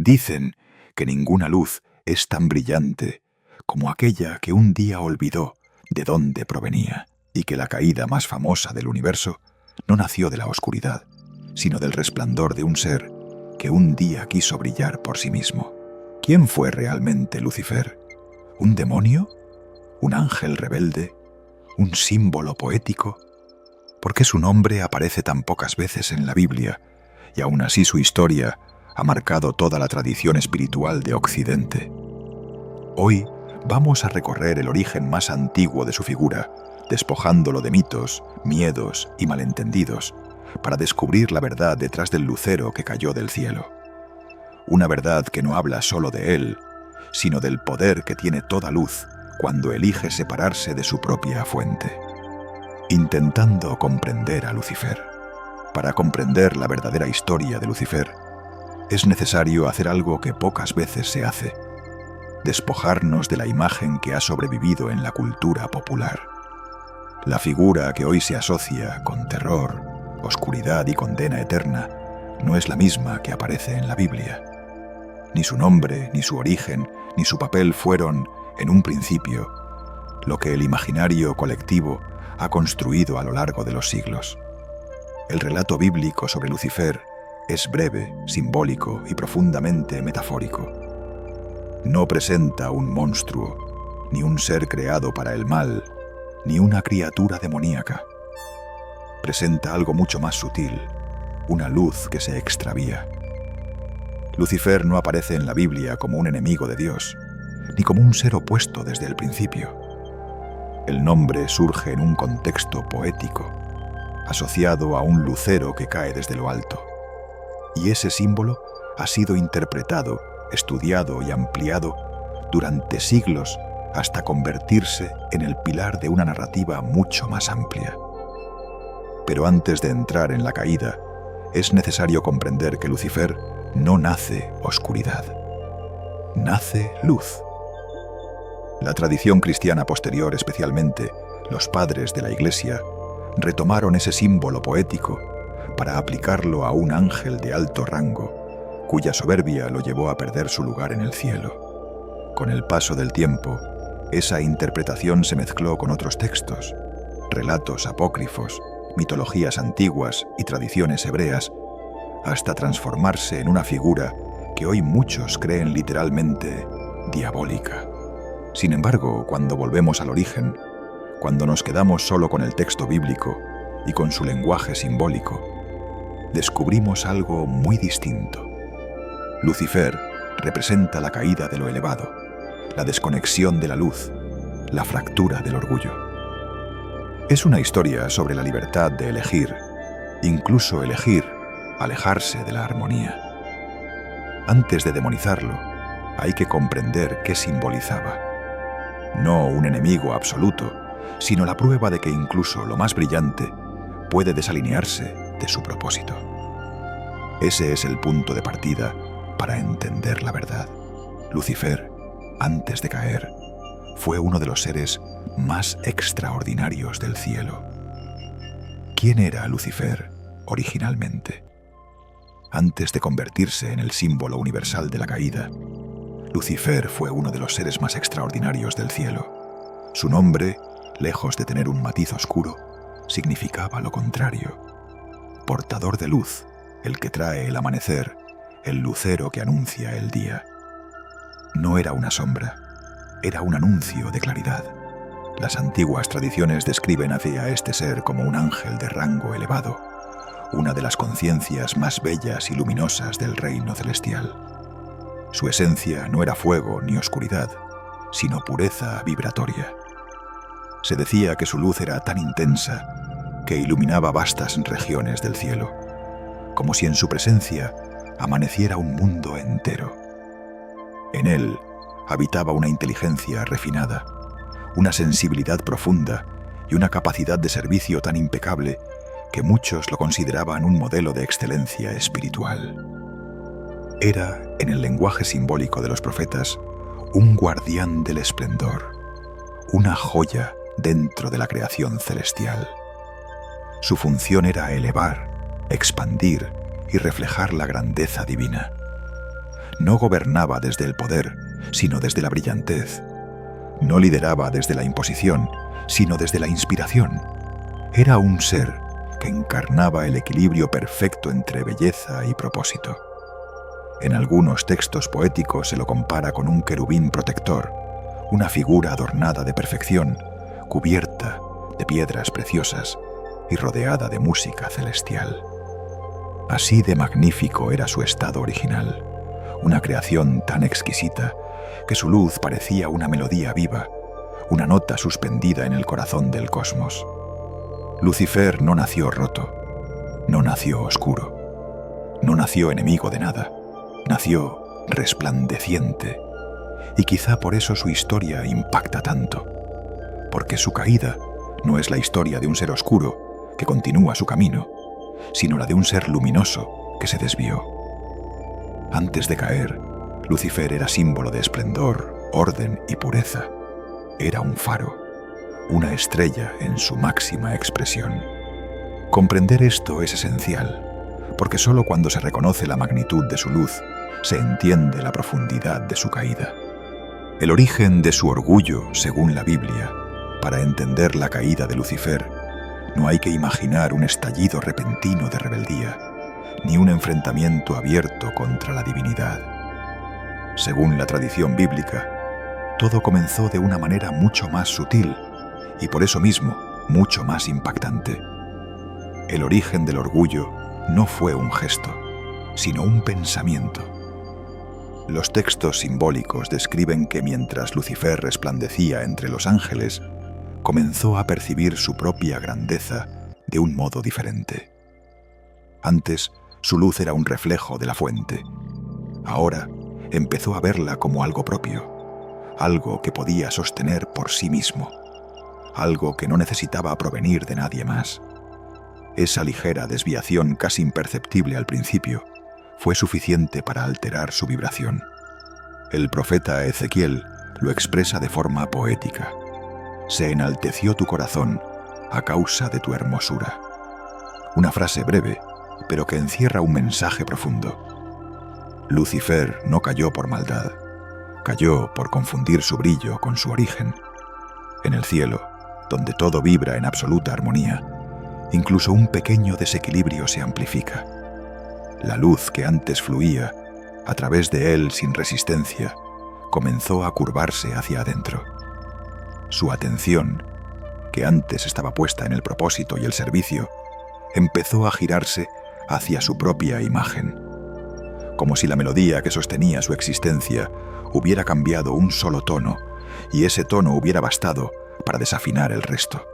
Dicen que ninguna luz es tan brillante como aquella que un día olvidó de dónde provenía, y que la caída más famosa del universo no nació de la oscuridad, sino del resplandor de un ser que un día quiso brillar por sí mismo. ¿Quién fue realmente Lucifer? ¿Un demonio? ¿Un ángel rebelde? ¿Un símbolo poético? ¿Por qué su nombre aparece tan pocas veces en la Biblia y aún así su historia ha marcado toda la tradición espiritual de Occidente? Hoy vamos a recorrer el origen más antiguo de su figura, despojándolo de mitos, miedos y malentendidos, para descubrir la verdad detrás del lucero que cayó del cielo. Una verdad que no habla solo de él, sino del poder que tiene toda luz cuando elige separarse de su propia fuente. Intentando comprender a Lucifer. Para comprender la verdadera historia de Lucifer, es necesario hacer algo que pocas veces se hace: despojarnos de la imagen que ha sobrevivido en la cultura popular. La figura que hoy se asocia con terror, oscuridad y condena eterna no es la misma que aparece en la Biblia. Ni su nombre, ni su origen, ni su papel fueron, en un principio, lo que el imaginario colectivo ha construido a lo largo de los siglos. El relato bíblico sobre Lucifer es breve, simbólico y profundamente metafórico. No presenta un monstruo, ni un ser creado para el mal, ni una criatura demoníaca. Presenta algo mucho más sutil, una luz que se extravía. Lucifer no aparece en la Biblia como un enemigo de Dios, ni como un ser opuesto desde el principio. El nombre surge en un contexto poético, asociado a un lucero que cae desde lo alto. Y ese símbolo ha sido interpretado, estudiado y ampliado durante siglos hasta convertirse en el pilar de una narrativa mucho más amplia. Pero antes de entrar en la caída, es necesario comprender que Lucifer no nace oscuridad, nace luz. La tradición cristiana posterior, especialmente los padres de la Iglesia, retomaron ese símbolo poético para aplicarlo a un ángel de alto rango, cuya soberbia lo llevó a perder su lugar en el cielo. Con el paso del tiempo, esa interpretación se mezcló con otros textos, relatos apócrifos, mitologías antiguas y tradiciones hebreas, hasta transformarse en una figura que hoy muchos creen literalmente diabólica. Sin embargo, cuando volvemos al origen, cuando nos quedamos solo con el texto bíblico y con su lenguaje simbólico, descubrimos algo muy distinto. Lucifer representa la caída de lo elevado, la desconexión de la luz, la fractura del orgullo. Es una historia sobre la libertad de elegir, incluso elegir alejarse de la armonía. Antes de demonizarlo, hay que comprender qué simbolizaba. No un enemigo absoluto, sino la prueba de que incluso lo más brillante puede desalinearse de su propósito. Ese es el punto de partida para entender la verdad. Lucifer, antes de caer, fue uno de los seres más extraordinarios del cielo. ¿Quién era Lucifer originalmente? Antes de convertirse en el símbolo universal de la caída, Lucifer fue uno de los seres más extraordinarios del cielo. Su nombre, lejos de tener un matiz oscuro, significaba lo contrario. Portador de luz, el que trae el amanecer, el lucero que anuncia el día. No era una sombra, era un anuncio de claridad. Las antiguas tradiciones describen a este ser como un ángel de rango elevado, una de las conciencias más bellas y luminosas del reino celestial. Su esencia no era fuego ni oscuridad, sino pureza vibratoria. Se decía que su luz era tan intensa que iluminaba vastas regiones del cielo, como si en su presencia amaneciera un mundo entero. En él habitaba una inteligencia refinada, una sensibilidad profunda y una capacidad de servicio tan impecable que muchos lo consideraban un modelo de excelencia espiritual. Era, en el lenguaje simbólico de los profetas, un guardián del esplendor, una joya dentro de la creación celestial. Su función era elevar, expandir y reflejar la grandeza divina. No gobernaba desde el poder, sino desde la brillantez. No lideraba desde la imposición, sino desde la inspiración. Era un ser que encarnaba el equilibrio perfecto entre belleza y propósito. En algunos textos poéticos se lo compara con un querubín protector, una figura adornada de perfección, cubierta de piedras preciosas y rodeada de música celestial. Así de magnífico era su estado original, una creación tan exquisita que su luz parecía una melodía viva, una nota suspendida en el corazón del cosmos. Lucifer no nació roto, no nació oscuro, no nació enemigo de nada, nació resplandeciente. Y quizá por eso su historia impacta tanto, porque su caída no es la historia de un ser oscuro que continúa su camino, sino la de un ser luminoso que se desvió. Antes de caer, Lucifer era símbolo de esplendor, orden y pureza. Era un faro, una estrella en su máxima expresión. Comprender esto es esencial, porque solo cuando se reconoce la magnitud de su luz, se entiende la profundidad de su caída. El origen de su orgullo, según la Biblia, para entender la caída de Lucifer, no hay que imaginar un estallido repentino de rebeldía, ni un enfrentamiento abierto contra la divinidad. Según la tradición bíblica, todo comenzó de una manera mucho más sutil y por eso mismo mucho más impactante. El origen del orgullo no fue un gesto, sino un pensamiento. Los textos simbólicos describen que mientras Lucifer resplandecía entre los ángeles, comenzó a percibir su propia grandeza de un modo diferente. Antes, su luz era un reflejo de la fuente. Ahora, empezó a verla como algo propio, algo que podía sostener por sí mismo, algo que no necesitaba provenir de nadie más. Esa ligera desviación casi imperceptible al principio fue suficiente para alterar su vibración. El profeta Ezequiel lo expresa de forma poética. Se enalteció tu corazón a causa de tu hermosura. Una frase breve, pero que encierra un mensaje profundo. Lucifer no cayó por maldad, cayó por confundir su brillo con su origen. En el cielo, donde todo vibra en absoluta armonía, incluso un pequeño desequilibrio se amplifica. La luz que antes fluía a través de él sin resistencia comenzó a curvarse hacia adentro. Su atención, que antes estaba puesta en el propósito y el servicio, empezó a girarse hacia su propia imagen, como si la melodía que sostenía su existencia hubiera cambiado un solo tono y ese tono hubiera bastado para desafinar el resto.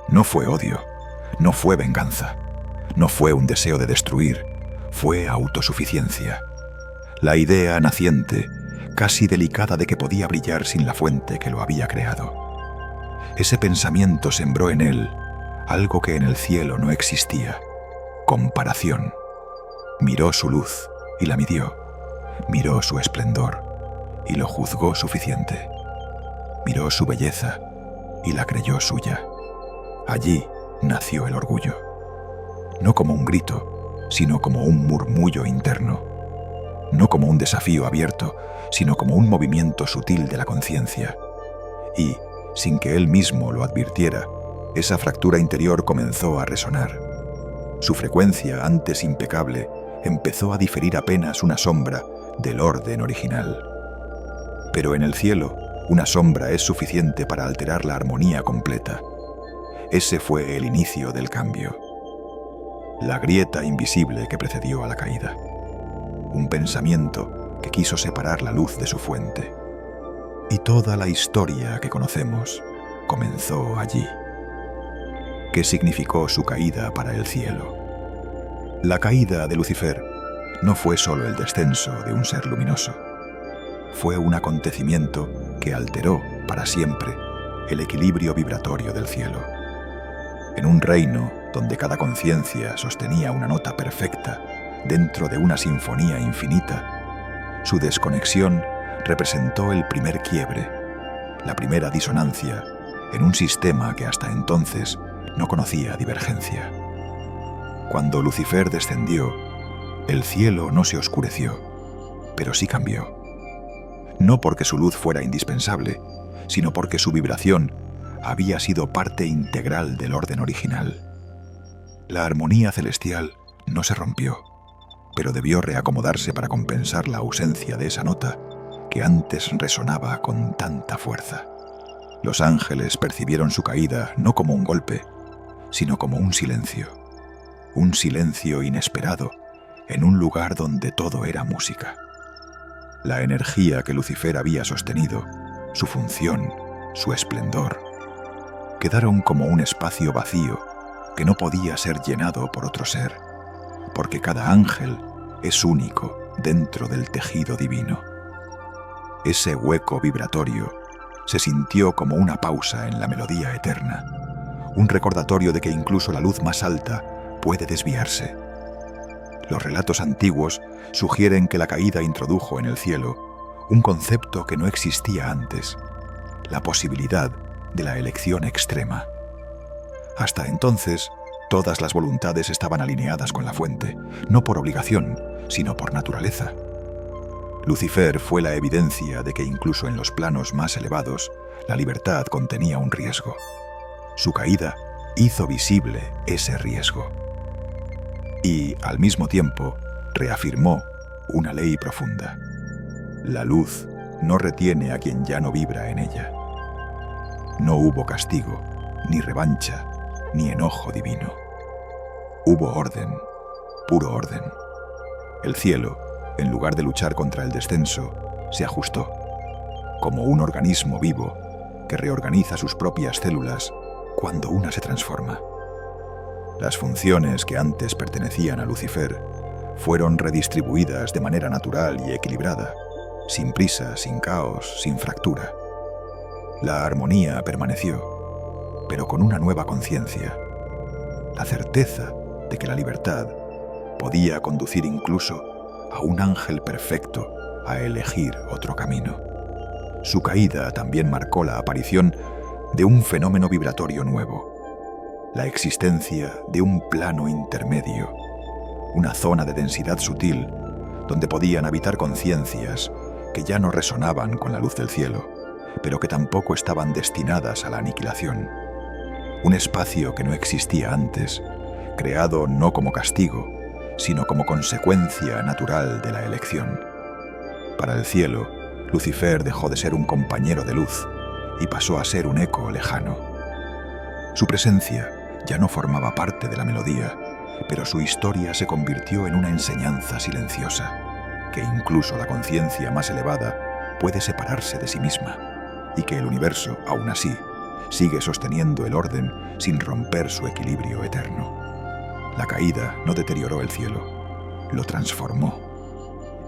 No fue odio, no fue venganza, no fue un deseo de destruir, fue autosuficiencia. La idea naciente, casi delicada de que podía brillar sin la fuente que lo había creado. Ese pensamiento sembró en él algo que en el cielo no existía: comparación. Miró su luz y la midió, miró su esplendor y lo juzgó suficiente, miró su belleza y la creyó suya. Allí nació el orgullo, no como un grito, sino como un murmullo interno, no como un desafío abierto, sino como un movimiento sutil de la conciencia. Y, sin que él mismo lo advirtiera, esa fractura interior comenzó a resonar. Su frecuencia, antes impecable, empezó a diferir apenas una sombra del orden original. Pero en el cielo, una sombra es suficiente para alterar la armonía completa. Ese fue el inicio del cambio. La grieta invisible que precedió a la caída. Un pensamiento que quiso separar la luz de su fuente. Y toda la historia que conocemos comenzó allí. ¿Qué significó su caída para el cielo? La caída de Lucifer no fue solo el descenso de un ser luminoso. Fue un acontecimiento que alteró para siempre el equilibrio vibratorio del cielo. En un reino donde cada conciencia sostenía una nota perfecta dentro de una sinfonía infinita, su desconexión representó el primer quiebre, la primera disonancia en un sistema que hasta entonces no conocía divergencia. Cuando Lucifer descendió, el cielo no se oscureció, pero sí cambió. No porque su luz fuera indispensable, sino porque su vibración había sido parte integral del orden original. La armonía celestial no se rompió, pero debió reacomodarse para compensar la ausencia de esa nota que antes resonaba con tanta fuerza. Los ángeles percibieron su caída no como un golpe, sino como un silencio inesperado en un lugar donde todo era música. La energía que Lucifer había sostenido, su función, su esplendor, quedaron como un espacio vacío que no podía ser llenado por otro ser, porque cada ángel es único dentro del tejido divino. Ese hueco vibratorio se sintió como una pausa en la melodía eterna, un recordatorio de que incluso la luz más alta puede desviarse. Los relatos antiguos sugieren que la caída introdujo en el cielo un concepto que no existía antes, la posibilidad de la elección extrema. Hasta entonces, todas las voluntades estaban alineadas con la fuente, no por obligación, sino por naturaleza. Lucifer fue la evidencia de que incluso en los planos más elevados, la libertad contenía un riesgo. Su caída hizo visible ese riesgo. Y, al mismo tiempo, reafirmó una ley profunda. La luz no retiene a quien ya no vibra en ella. No hubo castigo, ni revancha, ni enojo divino. Hubo orden, puro orden. El cielo, en lugar de luchar contra el descenso, se ajustó, como un organismo vivo que reorganiza sus propias células cuando una se transforma. Las funciones que antes pertenecían a Lucifer fueron redistribuidas de manera natural y equilibrada, sin prisa, sin caos, sin fractura. La armonía permaneció, pero con una nueva conciencia, la certeza de que la libertad podía conducir incluso a un ángel perfecto a elegir otro camino. Su caída también marcó la aparición de un fenómeno vibratorio nuevo, la existencia de un plano intermedio, una zona de densidad sutil donde podían habitar conciencias que ya no resonaban con la luz del cielo, pero que tampoco estaban destinadas a la aniquilación. Un espacio que no existía antes, creado no como castigo, sino como consecuencia natural de la elección. Para el cielo, Lucifer dejó de ser un compañero de luz y pasó a ser un eco lejano. Su presencia ya no formaba parte de la melodía, pero su historia se convirtió en una enseñanza silenciosa, que incluso la conciencia más elevada puede separarse de sí misma, y que el universo, aún así, sigue sosteniendo el orden sin romper su equilibrio eterno. La caída no deterioró el cielo, lo transformó,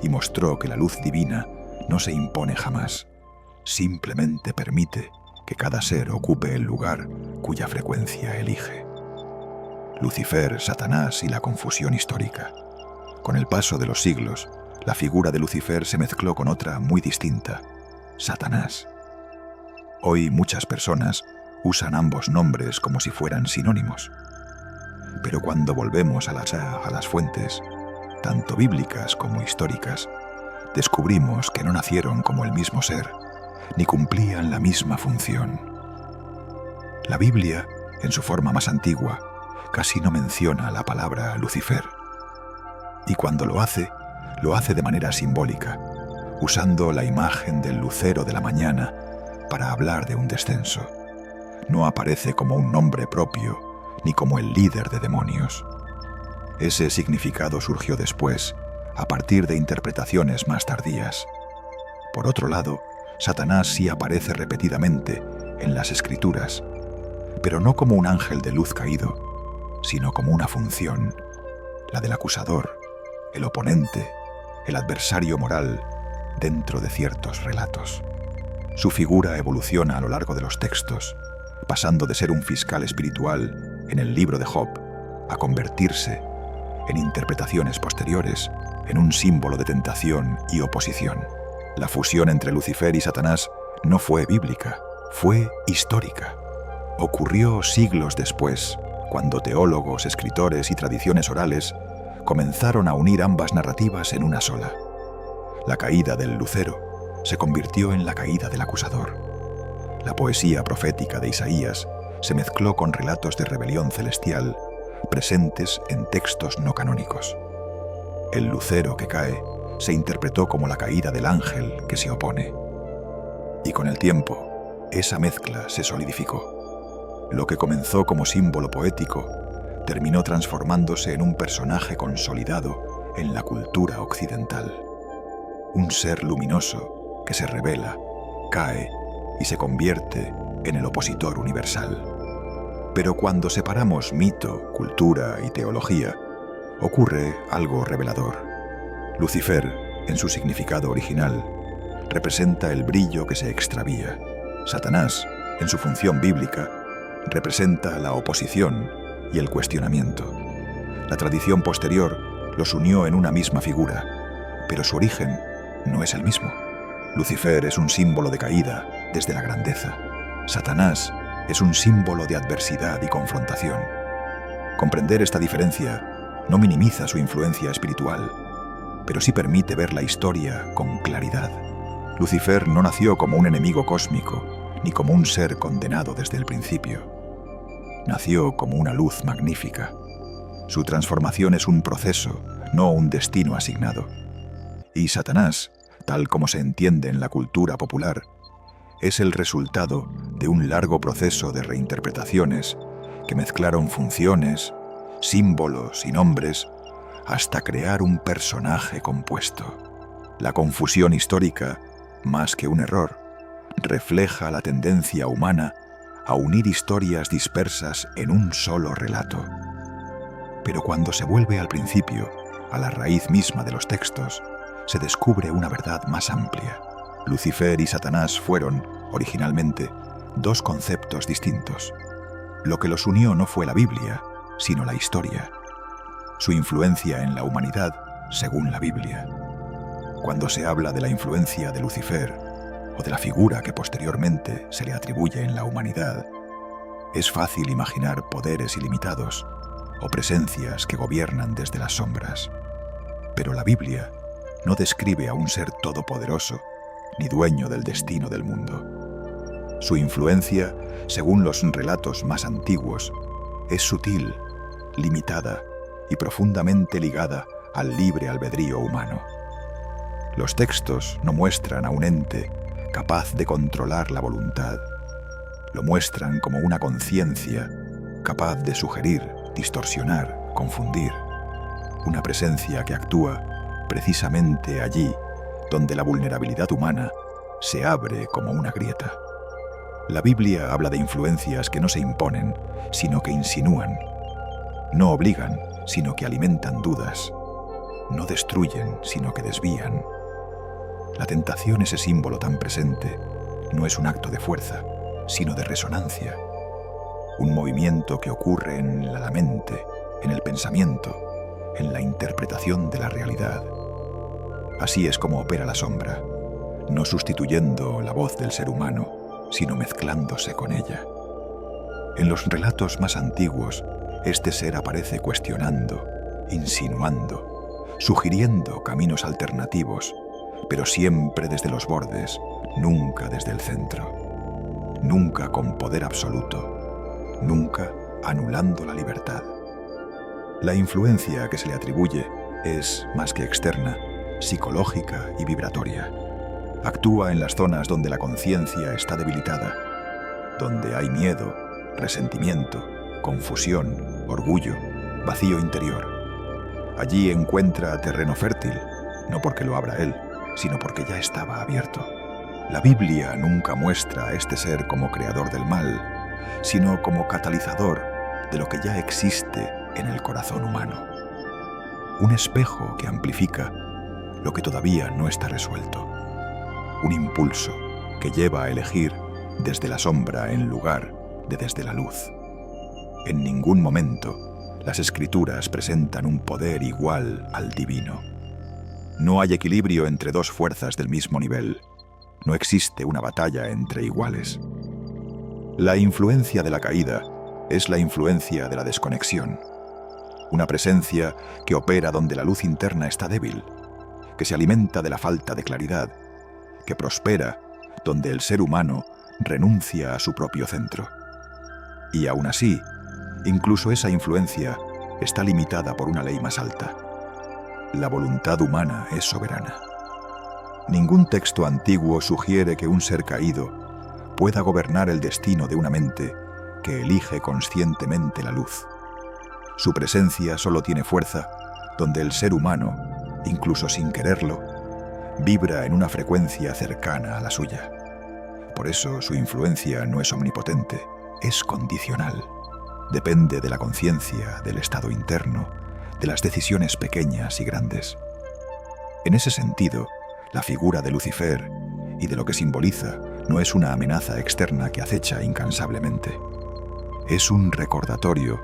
y mostró que la luz divina no se impone jamás, simplemente permite que cada ser ocupe el lugar cuya frecuencia elige. Lucifer, Satanás y la confusión histórica. Con el paso de los siglos, la figura de Lucifer se mezcló con otra muy distinta, Satanás. Hoy muchas personas usan ambos nombres como si fueran sinónimos. Pero cuando volvemos a las fuentes, tanto bíblicas como históricas, descubrimos que no nacieron como el mismo ser, ni cumplían la misma función. La Biblia, en su forma más antigua, casi no menciona la palabra Lucifer. Y cuando lo hace de manera simbólica, usando la imagen del lucero de la mañana para hablar de un descenso. No aparece como un nombre propio, ni como el líder de demonios. Ese significado surgió después, a partir de interpretaciones más tardías. Por otro lado, Satanás sí aparece repetidamente en las Escrituras, pero no como un ángel de luz caído, sino como una función, la del acusador, el oponente, el adversario moral dentro de ciertos relatos. Su figura evoluciona a lo largo de los textos, pasando de ser un fiscal espiritual en el libro de Job a convertirse, en interpretaciones posteriores, en un símbolo de tentación y oposición. La fusión entre Lucifer y Satanás no fue bíblica, fue histórica. Ocurrió siglos después, cuando teólogos, escritores y tradiciones orales comenzaron a unir ambas narrativas en una sola. La caída del lucero se convirtió en la caída del acusador. La poesía profética de Isaías se mezcló con relatos de rebelión celestial presentes en textos no canónicos. El lucero que cae se interpretó como la caída del ángel que se opone. Y con el tiempo, esa mezcla se solidificó. Lo que comenzó como símbolo poético terminó transformándose en un personaje consolidado en la cultura occidental. Un ser luminoso que se revela, cae y se convierte en el opositor universal. Pero cuando separamos mito, cultura y teología, ocurre algo revelador. Lucifer, en su significado original, representa el brillo que se extravía. Satanás, en su función bíblica, representa la oposición y el cuestionamiento. La tradición posterior los unió en una misma figura, pero su origen no es el mismo. Lucifer es un símbolo de caída desde la grandeza. Satanás es un símbolo de adversidad y confrontación. Comprender esta diferencia no minimiza su influencia espiritual, pero sí permite ver la historia con claridad. Lucifer no nació como un enemigo cósmico, ni como un ser condenado desde el principio. Nació como una luz magnífica. Su transformación es un proceso, no un destino asignado. Y Satanás, tal como se entiende en la cultura popular, es el resultado de un largo proceso de reinterpretaciones que mezclaron funciones, símbolos y nombres hasta crear un personaje compuesto. La confusión histórica, más que un error, refleja la tendencia humana a unir historias dispersas en un solo relato. Pero cuando se vuelve al principio, a la raíz misma de los textos, se descubre una verdad más amplia. Lucifer y Satanás fueron, originalmente, dos conceptos distintos. Lo que los unió no fue la Biblia, sino la historia. Su influencia en la humanidad, según la Biblia. Cuando se habla de la influencia de Lucifer, o de la figura que posteriormente se le atribuye en la humanidad, es fácil imaginar poderes ilimitados o presencias que gobiernan desde las sombras. Pero la Biblia no describe a un ser todopoderoso ni dueño del destino del mundo. Su influencia, según los relatos más antiguos, es sutil, limitada y profundamente ligada al libre albedrío humano. Los textos no muestran a un ente capaz de controlar la voluntad. Lo muestran como una conciencia capaz de sugerir, distorsionar, confundir. Una presencia que actúa precisamente allí donde la vulnerabilidad humana se abre como una grieta. La Biblia habla de influencias que no se imponen, sino que insinúan. No obligan, sino que alimentan dudas. No destruyen, sino que desvían. La tentación, ese símbolo tan presente, no es un acto de fuerza, sino de resonancia. Un movimiento que ocurre en la mente, en el pensamiento, en la interpretación de la realidad. Así es como opera la sombra, no sustituyendo la voz del ser humano, sino mezclándose con ella. En los relatos más antiguos, este ser aparece cuestionando, insinuando, sugiriendo caminos alternativos, pero siempre desde los bordes, nunca desde el centro. Nunca con poder absoluto, nunca anulando la libertad. La influencia que se le atribuye es, más que externa, psicológica y vibratoria. Actúa en las zonas donde la conciencia está debilitada, donde hay miedo, resentimiento, confusión, orgullo, vacío interior. Allí encuentra terreno fértil, no porque lo abra él, sino porque ya estaba abierto. La Biblia nunca muestra a este ser como creador del mal, sino como catalizador de lo que ya existe en el corazón humano. Un espejo que amplifica lo que todavía no está resuelto. Un impulso que lleva a elegir desde la sombra en lugar de desde la luz. En ningún momento las Escrituras presentan un poder igual al divino. No hay equilibrio entre dos fuerzas del mismo nivel. No existe una batalla entre iguales. La influencia de la caída es la influencia de la desconexión. Una presencia que opera donde la luz interna está débil, que se alimenta de la falta de claridad, que prospera donde el ser humano renuncia a su propio centro. Y aún así, incluso esa influencia está limitada por una ley más alta. La voluntad humana es soberana. Ningún texto antiguo sugiere que un ser caído pueda gobernar el destino de una mente que elige conscientemente la luz. Su presencia solo tiene fuerza donde el ser humano, incluso sin quererlo, vibra en una frecuencia cercana a la suya. Por eso su influencia no es omnipotente, es condicional. Depende de la conciencia, del estado interno, de las decisiones pequeñas y grandes. En ese sentido, la figura de Lucifer y de lo que simboliza no es una amenaza externa que acecha incansablemente. Es un recordatorio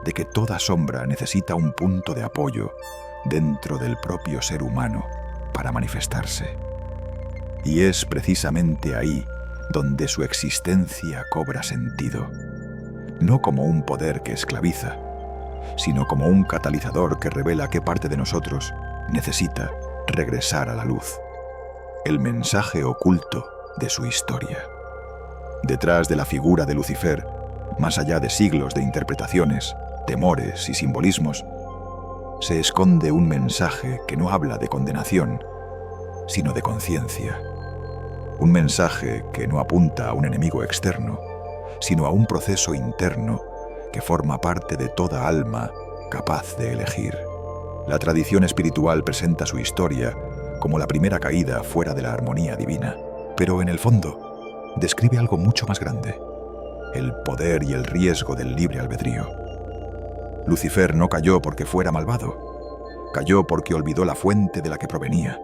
de que toda sombra necesita un punto de apoyo dentro del propio ser humano para manifestarse. Y es precisamente ahí donde su existencia cobra sentido, no como un poder que esclaviza, sino como un catalizador que revela qué parte de nosotros necesita regresar a la luz, el mensaje oculto de su historia. Detrás de la figura de Lucifer, más allá de siglos de interpretaciones, temores y simbolismos, se esconde un mensaje que no habla de condenación, sino de conciencia. Un mensaje que no apunta a un enemigo externo, sino a un proceso interno que forma parte de toda alma capaz de elegir. La tradición espiritual presenta su historia como la primera caída fuera de la armonía divina, pero en el fondo describe algo mucho más grande: el poder y el riesgo del libre albedrío. Lucifer no cayó porque fuera malvado, cayó porque olvidó la fuente de la que provenía,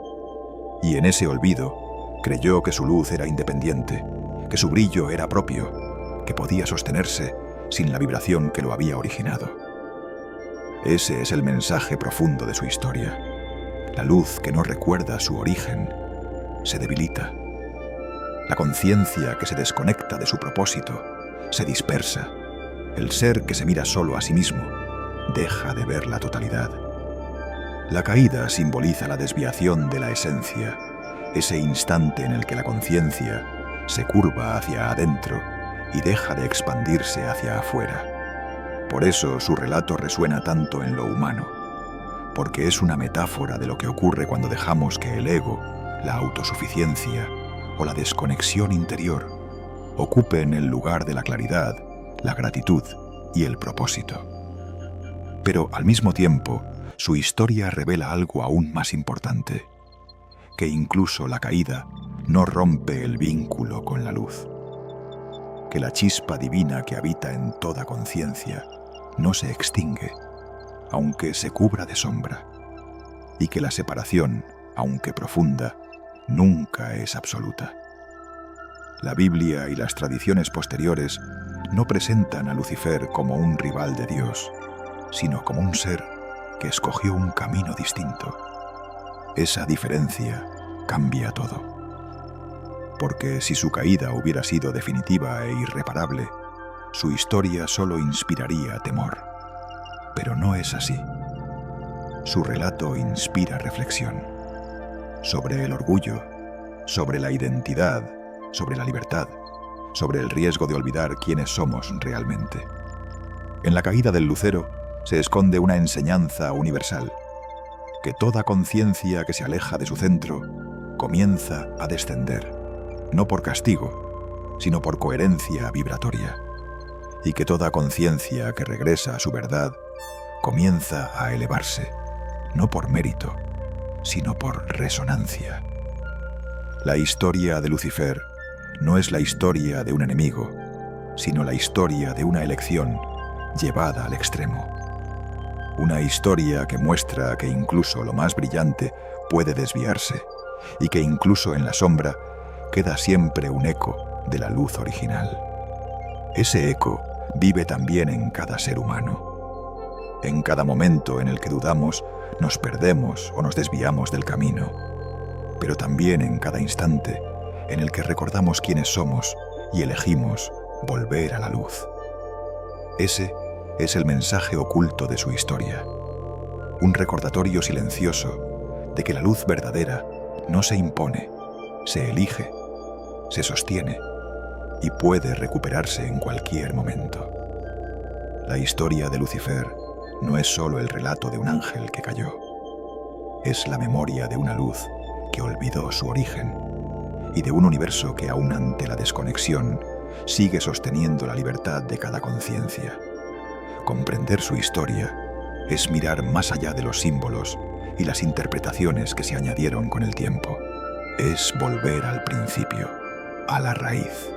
y en ese olvido creyó que su luz era independiente, que su brillo era propio, que podía sostenerse sin la vibración que lo había originado. Ese es el mensaje profundo de su historia. La luz que no recuerda su origen se debilita. La conciencia que se desconecta de su propósito se dispersa. El ser que se mira solo a sí mismo deja de ver la totalidad. La caída simboliza la desviación de la esencia, ese instante en el que la conciencia se curva hacia adentro y deja de expandirse hacia afuera. Por eso su relato resuena tanto en lo humano, porque es una metáfora de lo que ocurre cuando dejamos que el ego, la autosuficiencia o la desconexión interior ocupen el lugar de la claridad, la gratitud y el propósito. Pero al mismo tiempo, su historia revela algo aún más importante: que incluso la caída no rompe el vínculo con la luz, que la chispa divina que habita en toda conciencia no se extingue, aunque se cubra de sombra, y que la separación, aunque profunda, nunca es absoluta. La Biblia y las tradiciones posteriores no presentan a Lucifer como un rival de Dios, sino como un ser que escogió un camino distinto. Esa diferencia cambia todo. Porque si su caída hubiera sido definitiva e irreparable, su historia solo inspiraría temor. Pero no es así. Su relato inspira reflexión sobre el orgullo, sobre la identidad, sobre la libertad, sobre el riesgo de olvidar quiénes somos realmente. En la caída del lucero se esconde una enseñanza universal: que toda conciencia que se aleja de su centro comienza a descender, no por castigo, sino por coherencia vibratoria, y que toda conciencia que regresa a su verdad comienza a elevarse, no por mérito, sino por resonancia. La historia de Lucifer no es la historia de un enemigo, sino la historia de una elección llevada al extremo. Una historia que muestra que incluso lo más brillante puede desviarse y que incluso en la sombra queda siempre un eco de la luz original. Ese eco vive también en cada ser humano. En cada momento en el que dudamos, nos perdemos o nos desviamos del camino, pero también en cada instante en el que recordamos quiénes somos y elegimos volver a la luz. Ese es el mensaje oculto de su historia, un recordatorio silencioso de que la luz verdadera no se impone, se elige, se sostiene y puede recuperarse en cualquier momento. La historia de Lucifer no es solo el relato de un ángel que cayó, es la memoria de una luz que olvidó su origen y de un universo que aún ante la desconexión sigue sosteniendo la libertad de cada conciencia. Comprender su historia es mirar más allá de los símbolos y las interpretaciones que se añadieron con el tiempo. Es volver al principio, a la raíz,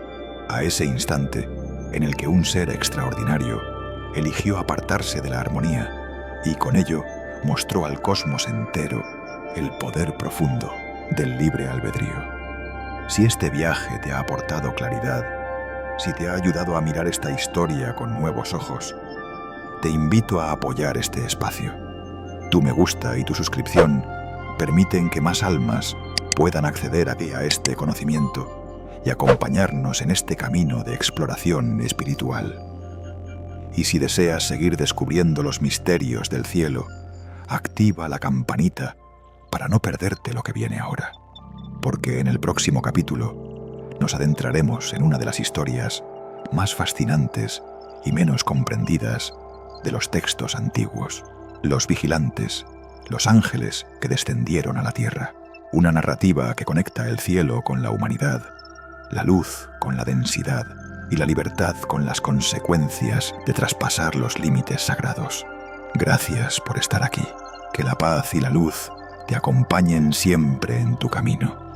a ese instante en el que un ser extraordinario eligió apartarse de la armonía y con ello mostró al cosmos entero el poder profundo del libre albedrío. Si este viaje te ha aportado claridad, si te ha ayudado a mirar esta historia con nuevos ojos, te invito a apoyar este espacio. Tu me gusta y tu suscripción permiten que más almas puedan acceder a este conocimiento y acompañarnos en este camino de exploración espiritual. Y si deseas seguir descubriendo los misterios del cielo, activa la campanita para no perderte lo que viene ahora, porque en el próximo capítulo nos adentraremos en una de las historias más fascinantes y menos comprendidas de los textos antiguos: los vigilantes, los ángeles que descendieron a la tierra. Una narrativa que conecta el cielo con la humanidad, la luz con la densidad y la libertad con las consecuencias de traspasar los límites sagrados. Gracias por estar aquí. Que la paz y la luz te acompañen siempre en tu camino.